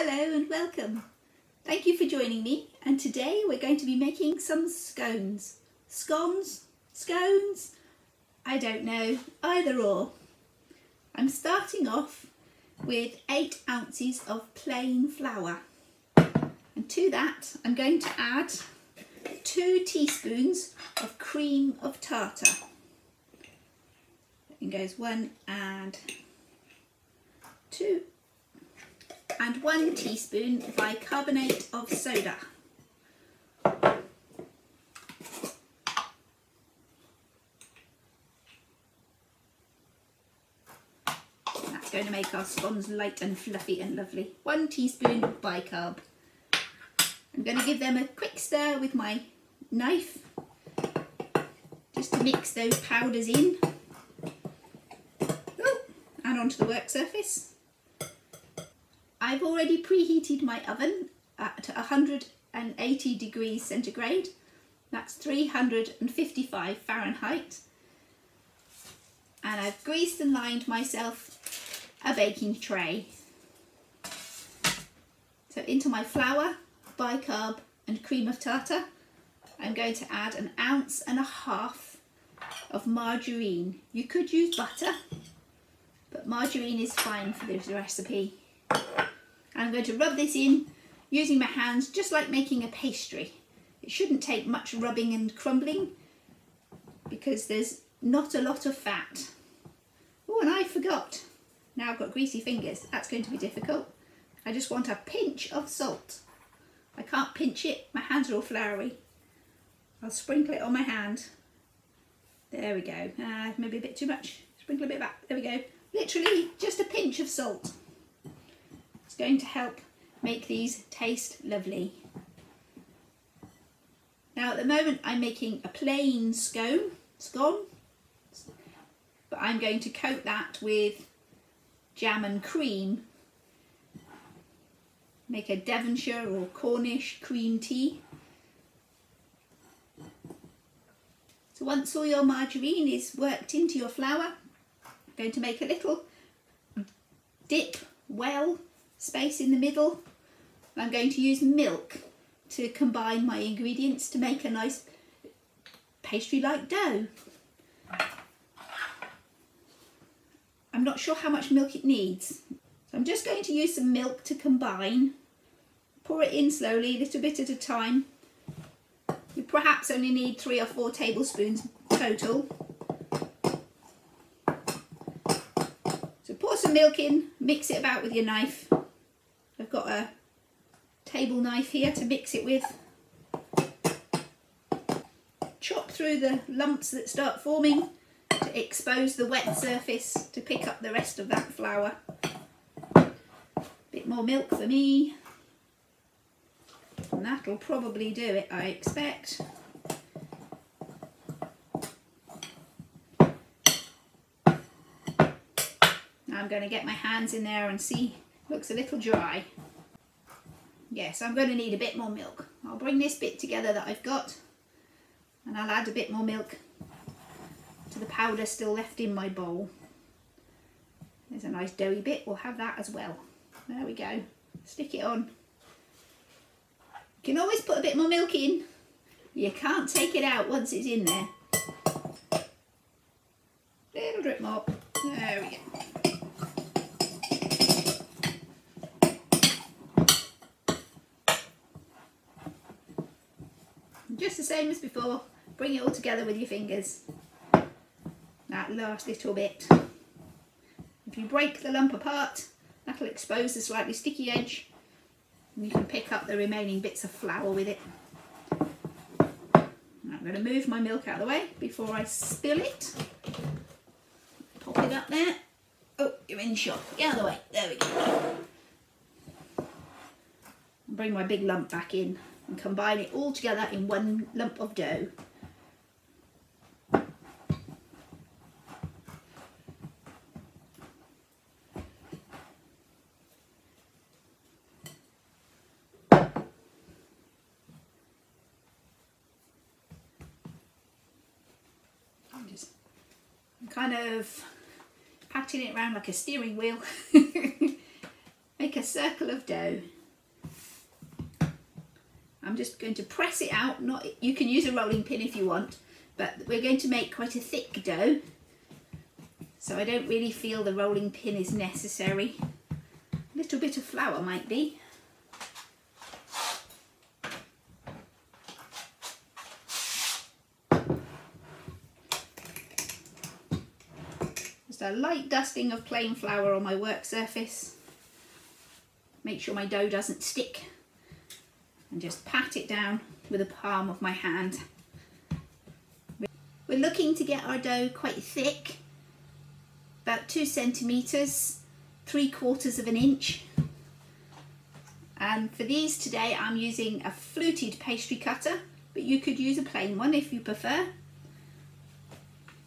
Hello and welcome. Thank you for joining me, and today we're going to be making some scones. Scones? Scones? I don't know, either or. I'm starting off with 8 ounces of plain flour, and to that I'm going to add 2 teaspoons of cream of tartar. It goes 1 and 2. And 1 teaspoon bicarbonate of soda. That's going to make our scones light and fluffy and lovely. 1 teaspoon bicarb. I'm going to give them a quick stir with my knife just to mix those powders in. And onto the work surface. I've already preheated my oven at 180 degrees centigrade. That's 355 Fahrenheit. And I've greased and lined myself a baking tray. So into my flour, bicarb and cream of tartar, I'm going to add 1.5 ounces of margarine. You could use butter, but margarine is fine for this recipe. I'm going to rub this in using my hands, just like making a pastry. It shouldn't take much rubbing and crumbling because there's not a lot of fat. Oh, and I forgot. Now I've got greasy fingers. That's going to be difficult. I just want a pinch of salt. I can't pinch it. My hands are all floury. I'll sprinkle it on my hand. There we go. Maybe a bit too much. Sprinkle a bit back. There we go. Literally just a pinch of salt. It's going to help make these taste lovely. Now at the moment I'm making a plain scone, but I'm going to coat that with jam and cream. Make a Devonshire or Cornish cream tea. So once all your margarine is worked into your flour, I'm going to make a little dip well space in the middle. I'm going to use milk to combine my ingredients to make a nice pastry-like dough. I'm not sure how much milk it needs, so I'm just going to use some milk to combine. Pour it in slowly, a little bit at a time. You perhaps only need 3 or 4 tablespoons total. So pour some milk in, mix it about with your knife. I've got a table knife here to mix it with. Chop through the lumps that start forming to expose the wet surface to pick up the rest of that flour. Bit more milk for me. And that'll probably do it, I expect. Now I'm going to get my hands in there and see. Looks a little dry. Yes, I'm going to need a bit more milk. I'll bring this bit together that I've got and I'll add a bit more milk to the powder still left in my bowl. There's a nice doughy bit, we'll have that as well. There we go. Stick it on. You can always put a bit more milk in. You can't take it out once it's in there. Little drip more. There we go. Just the same as before, bring it all together with your fingers. That last little bit. If you break the lump apart, that'll expose the slightly sticky edge and you can pick up the remaining bits of flour with it. Now I'm going to move my milk out of the way before I spill it. Pop it up there. Oh, you're in shot. Get out of the way. There we go. Bring my big lump back in and combine it all together in one lump of dough. I'm kind of patting it around like a steering wheel, making make a circle of dough. I'm just going to press it out. You can use a rolling pin if you want, but we're going to make quite a thick dough, so I don't really feel the rolling pin is necessary. A little bit of flour might be. Just a light dusting of plain flour on my work surface. Make sure my dough doesn't stick, and just pat it down with the palm of my hand. We're looking to get our dough quite thick, about 2 centimetres, 3/4 of an inch. And for these today I'm using a fluted pastry cutter, but you could use a plain one if you prefer.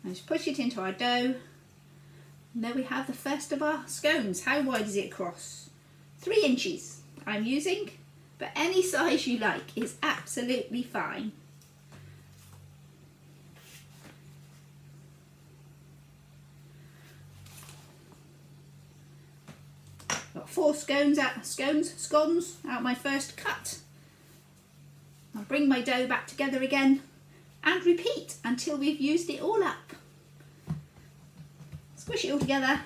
And just push it into our dough. And there we have the first of our scones. How wide is it across? 3 inches I'm using, but any size you like is absolutely fine. Got 4 scones out my first cut. I'll bring my dough back together again and repeat until we've used it all up. Squish it all together,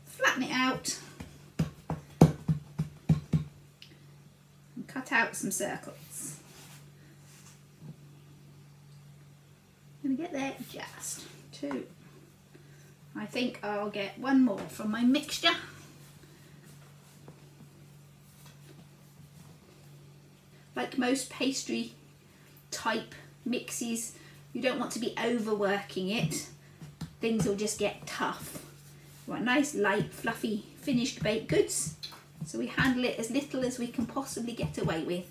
flatten it out, and cut out some circles. I'm going to get there just 2. I think I'll get 1 more from my mixture. Like most pastry type mixes, you don't want to be overworking it. Things will just get tough. You want nice, light, fluffy, finished baked goods. So we handle it as little as we can possibly get away with.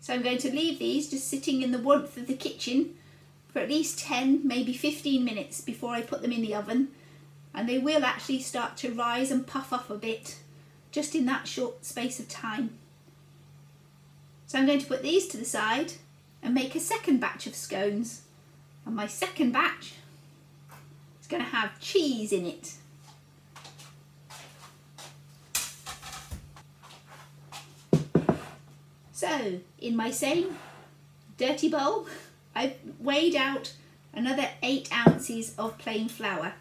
So I'm going to leave these just sitting in the warmth of the kitchen for at least 10, maybe 15 minutes before I put them in the oven, and they will actually start to rise and puff up a bit just in that short space of time. So I'm going to put these to the side and make a second batch of scones, and my second batch is going to have cheese in it. So in my same dirty bowl I've weighed out another 8 ounces of plain flour,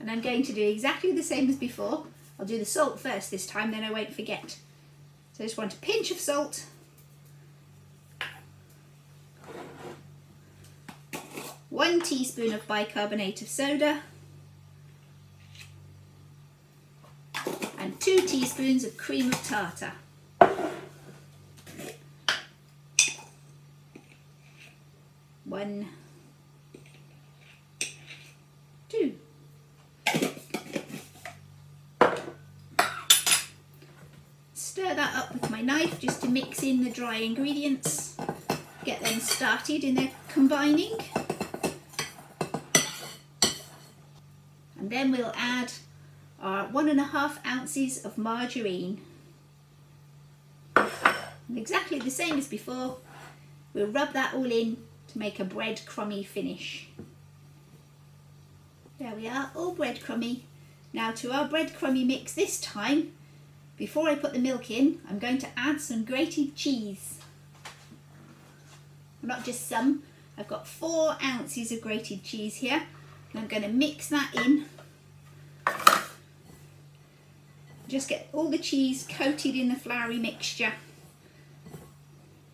and I'm going to do exactly the same as before. I'll do the salt first this time, then I won't forget. So I just want a pinch of salt, 1 teaspoon of bicarbonate of soda, and 2 teaspoons of cream of tartar. One, 2. Stir that up with my knife just to mix in the dry ingredients, get them started in their combining, and then we'll add our 1.5 ounces of margarine. And exactly the same as before, we'll rub that all in to make a breadcrumby finish. There we are, all breadcrumby. Now to our breadcrumby mix this time, before I put the milk in, I'm going to add some grated cheese. Not just some, I've got 4 ounces of grated cheese here, and I'm going to mix that in. Just get all the cheese coated in the floury mixture.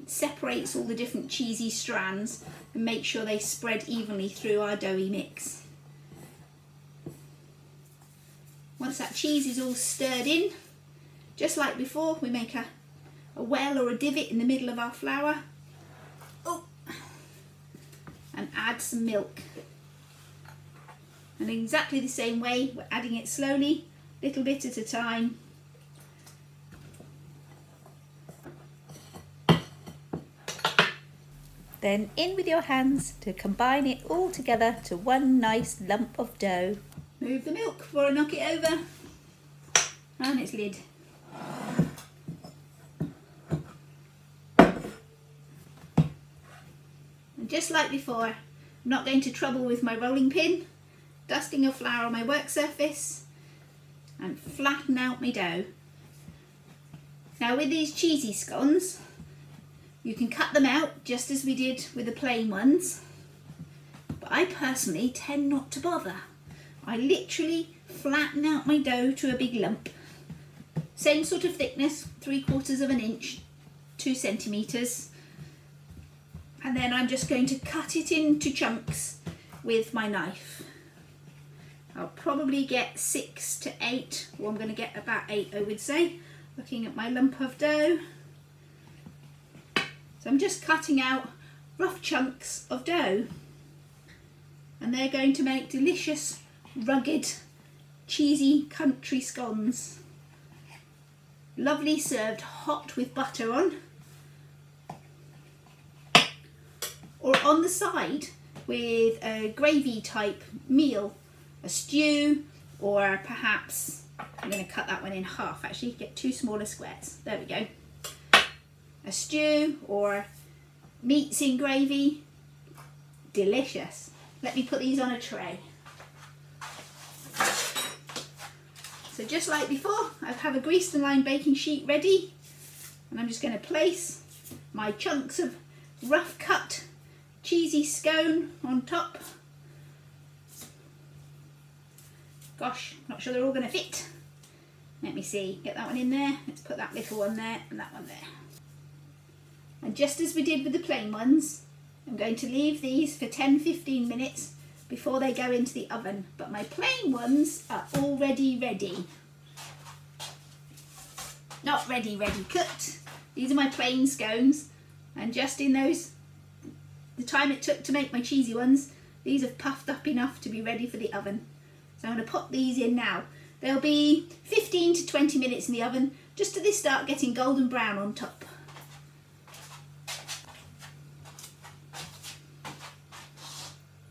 It separates all the different cheesy strands and make sure they spread evenly through our doughy mix. Once that cheese is all stirred in, just like before, we make a well or a divot in the middle of our flour. Oh, and add some milk. And in exactly the same way, we're adding it slowly, little bit at a time. Then in with your hands to combine it all together to one nice lump of dough. Move the milk before I knock it over, and its lid. And just like before, I'm not going to trouble with my rolling pin, dusting of flour on my work surface and flatten out my dough. Now with these cheesy scones, you can cut them out just as we did with the plain ones, but I personally tend not to bother. I literally flatten out my dough to a big lump. Same sort of thickness, 3/4 of an inch, 2 centimetres. And then I'm just going to cut it into chunks with my knife. I'll probably get 6 to 8, or I'm going to get about 8 I would say, looking at my lump of dough. So I'm just cutting out rough chunks of dough, and they're going to make delicious, rugged, cheesy country scones. Lovely served hot with butter on, or on the side with a gravy type meal, a stew, or perhaps, I'm going to cut that one in half actually, get 2 smaller squares, there we go. A stew or meats in gravy, delicious. Let me put these on a tray. So just like before, I have a greased and lined baking sheet ready, and I'm just going to place my chunks of rough cut cheesy scone on top. Gosh, not sure they're all going to fit. Let me see, get that one in there, let's put that little one there and that one there. And just as we did with the plain ones, I'm going to leave these for 10-15 minutes before they go into the oven, but my plain ones are already ready. Not ready cooked. These are my plain scones, and just in the time it took to make my cheesy ones, these have puffed up enough to be ready for the oven. So I'm going to pop these in now. They'll be 15 to 20 minutes in the oven, just till they start getting golden brown on top.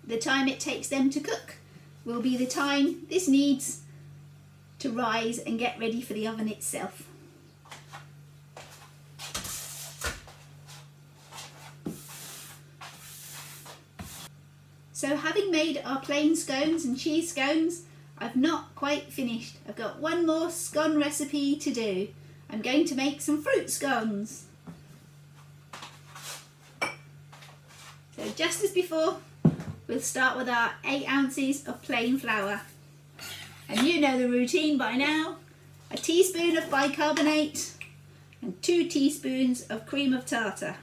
The time it takes them to cook will be the time this needs to rise and get ready for the oven itself. So having made our plain scones and cheese scones, I've not quite finished. I've got one more scone recipe to do. I'm going to make some fruit scones. So just as before, we'll start with our 8 ounces of plain flour. And you know the routine by now. A teaspoon of bicarbonate and 2 teaspoons of cream of tartar.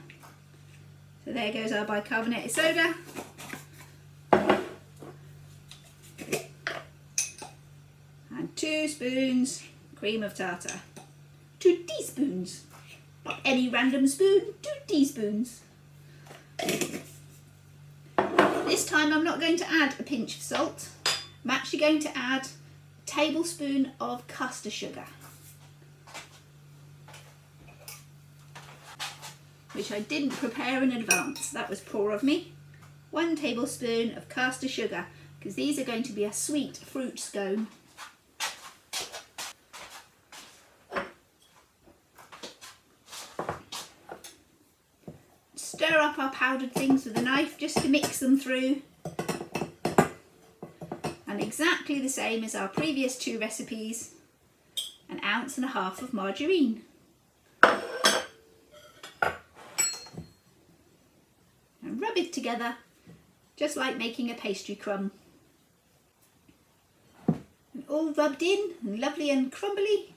So there goes our bicarbonated soda. And 2 spoons cream of tartar. 2 teaspoons. Not any random spoon, 2 teaspoons. This time I'm not going to add a pinch of salt. I'm actually going to add a tablespoon of caster sugar, which I didn't prepare in advance. That was poor of me. 1 tablespoon of caster sugar, because these are going to be a sweet fruit scone. Stir up our powdered things with a knife just to mix them through. And exactly the same as our previous 2 recipes, 1.5 ounces of margarine. And rub it together, just like making a pastry crumb. And all rubbed in and lovely and crumbly.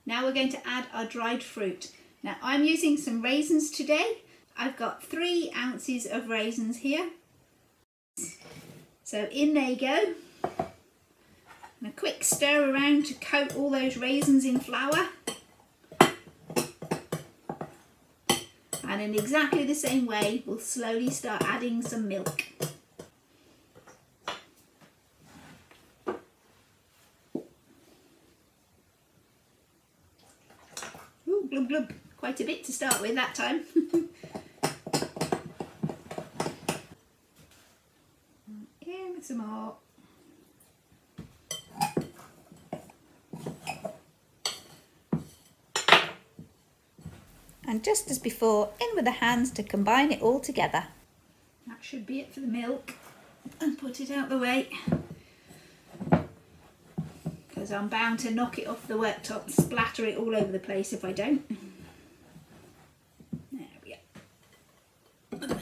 Now we're going to add our dried fruit. Now I'm using some raisins today. I've got 3 ounces of raisins here. So in they go. And a quick stir around to coat all those raisins in flour. And in exactly the same way, we'll slowly start adding some milk. Ooh, glub glub. Quite a bit to start with that time. In with some more. And just as before, in with the hands to combine it all together. Now should be it for the milk, and put it out the way, because I'm bound to knock it off the worktop and splatter it all over the place if I don't. There we go.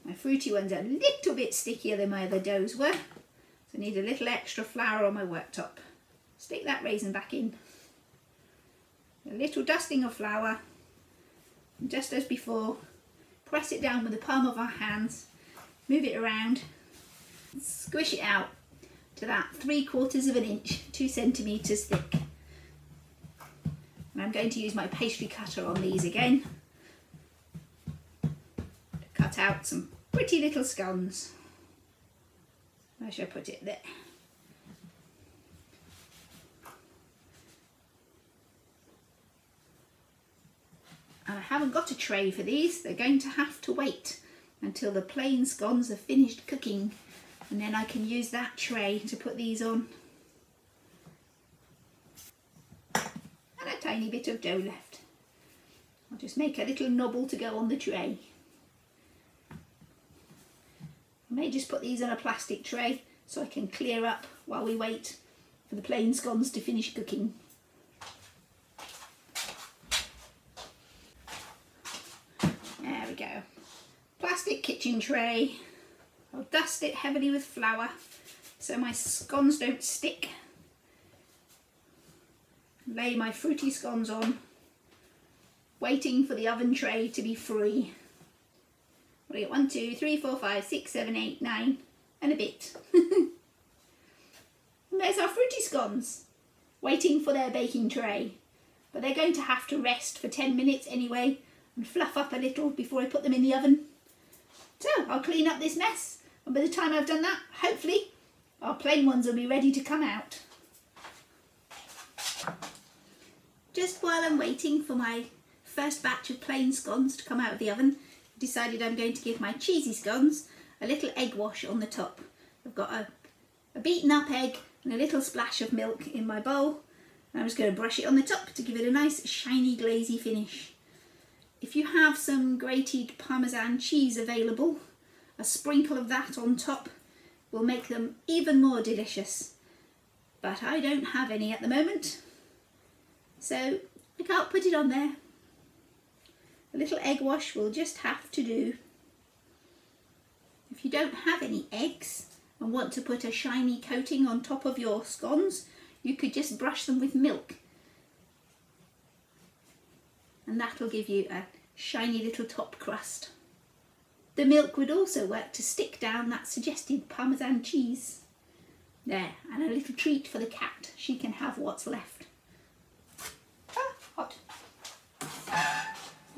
My fruity one's a little bit stickier than my other doughs were, so I need a little extra flour on my worktop. Stick that raisin back in. A little dusting of flour, and just as before, press it down with the palm of our hands, move it around, squish it out to that 3/4 of an inch, 2 centimetres thick. And I'm going to use my pastry cutter on these again to cut out some pretty little scones. Where should I put it? There. And I haven't got a tray for these. They're going to have to wait until the plain scones are finished cooking, and then I can use that tray to put these on. And a tiny bit of dough left. I'll just make a little knobble to go on the tray. I may just put these on a plastic tray so I can clear up while we wait for the plain scones to finish cooking. There we go. Plastic kitchen tray. I'll dust it heavily with flour so my scones don't stick. Lay my fruity scones on, waiting for the oven tray to be free. What do you get? 1, 2, 3, 4, 5, 6, 7, 8, 9 and a bit. And there's our fruity scones waiting for their baking tray. But they're going to have to rest for 10 minutes anyway and fluff up a little before I put them in the oven. So I'll clean up this mess, and by the time I've done that, hopefully our plain ones will be ready to come out. Just while I'm waiting for my first batch of plain scones to come out of the oven, I decided I'm going to give my cheesy scones a little egg wash on the top. I've got a beaten up egg and a little splash of milk in my bowl, and I'm just going to brush it on the top to give it a nice shiny glazy finish. If you have some grated Parmesan cheese available, a sprinkle of that on top will make them even more delicious. But I don't have any at the moment, so I can't put it on there. A little egg wash will just have to do. If you don't have any eggs and want to put a shiny coating on top of your scones, you could just brush them with milk, and that'll give you a shiny little top crust. The milk would also work to stick down that suggested Parmesan cheese. There, and a little treat for the cat. She can have what's left. Ah, hot.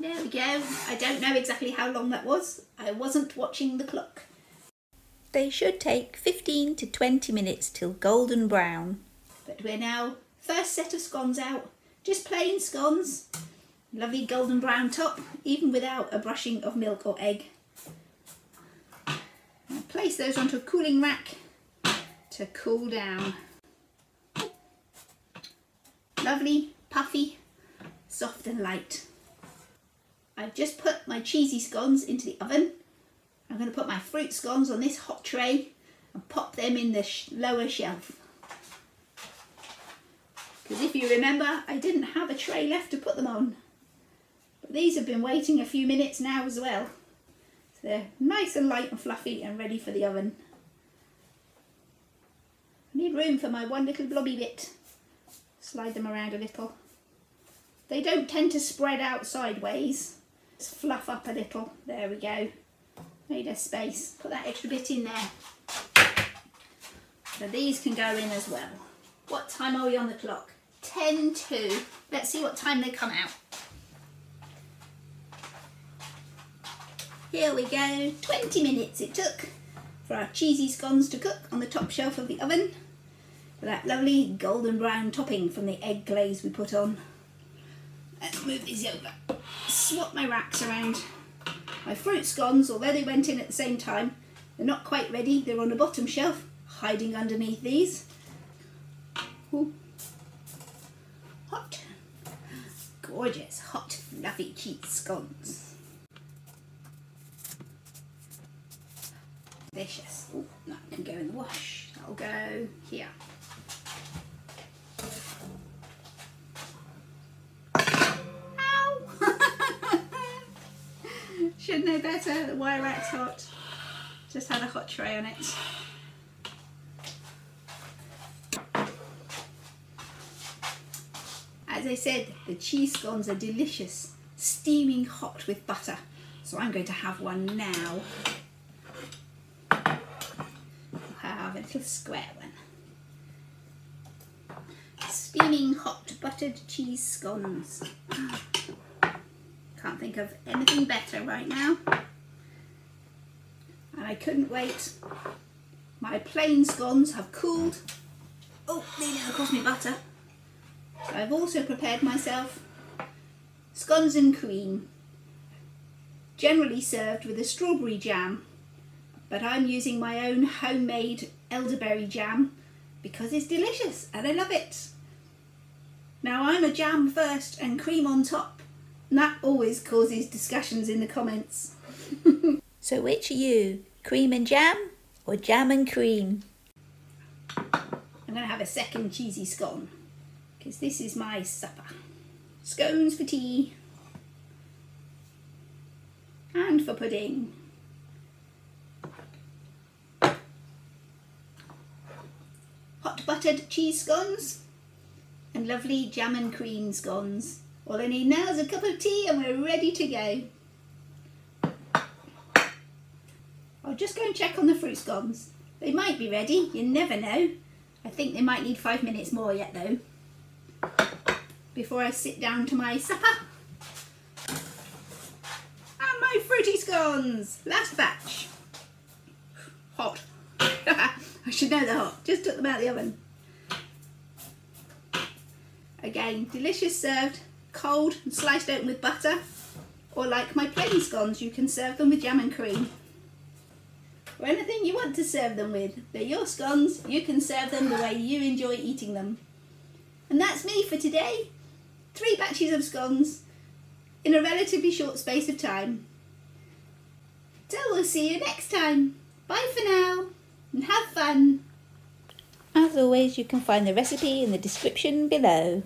There we go. I don't know exactly how long that was. I wasn't watching the clock. They should take 15 to 20 minutes till golden brown. But we're now first set of scones out. Just plain scones. Lovely golden brown top, even without a brushing of milk or egg. I'll place those onto a cooling rack to cool down. Lovely, puffy, soft and light. I've just put my cheesy scones into the oven. I'm going to put my fruit scones on this hot tray and pop them in the lower shelf. Because if you remember, I didn't have a tray left to put them on. But these have been waiting a few minutes now as well. So they're nice and light and fluffy and ready for the oven. I need room for my one little blobby bit. Slide them around a little. They don't tend to spread out sideways. Just fluff up a little. There we go. Made a space. Put that extra bit in there. So these can go in as well. What time are we on the clock? 10 to. Let's see what time they come out. Here we go. 20 minutes it took for our cheesy scones to cook on the top shelf of the oven, with that lovely golden brown topping from the egg glaze we put on. Let's move these over. Swap my racks around. My fruit scones, although they went in at the same time, they're not quite ready. They're on the bottom shelf, hiding underneath these. Ooh. Hot. Gorgeous, hot, fluffy cheese scones. Delicious. Oh, that can go in the wash. That'll go here. Ow! Should know better. The wire rack's hot. Just had a hot tray on it. As I said, the cheese scones are delicious, steaming hot with butter. So I'm going to have one now. I'll have a little square one. Steaming hot buttered cheese scones. Can't think of anything better right now. And I couldn't wait. My plain scones have cooled. Oh, they didn't cost me butter. So I've also prepared myself scones and cream, generally served with a strawberry jam, but I'm using my own homemade elderberry jam because it's delicious and I love it. Now I'm a jam first and cream on top, and that always causes discussions in the comments. So which are you, cream and jam or jam and cream? I'm going to have a second cheesy scone because this is my supper. Scones for tea and for pudding. Hot buttered cheese scones and lovely jam and cream scones. All I need now is a cup of tea and we're ready to go. I'll just go and check on the fruit scones. They might be ready, you never know. I think they might need 5 minutes more yet though, before I sit down to my supper. And my fruity scones, last batch. Hot. I should know they're hot, just took them out of the oven. Again, delicious served cold and sliced open with butter, or like my plain scones, you can serve them with jam and cream. Or anything you want to serve them with. They're your scones, you can serve them the way you enjoy eating them. And that's me for today. 3 batches of scones in a relatively short space of time. So we'll see you next time. Bye for now and have fun. As always, you can find the recipe in the description below.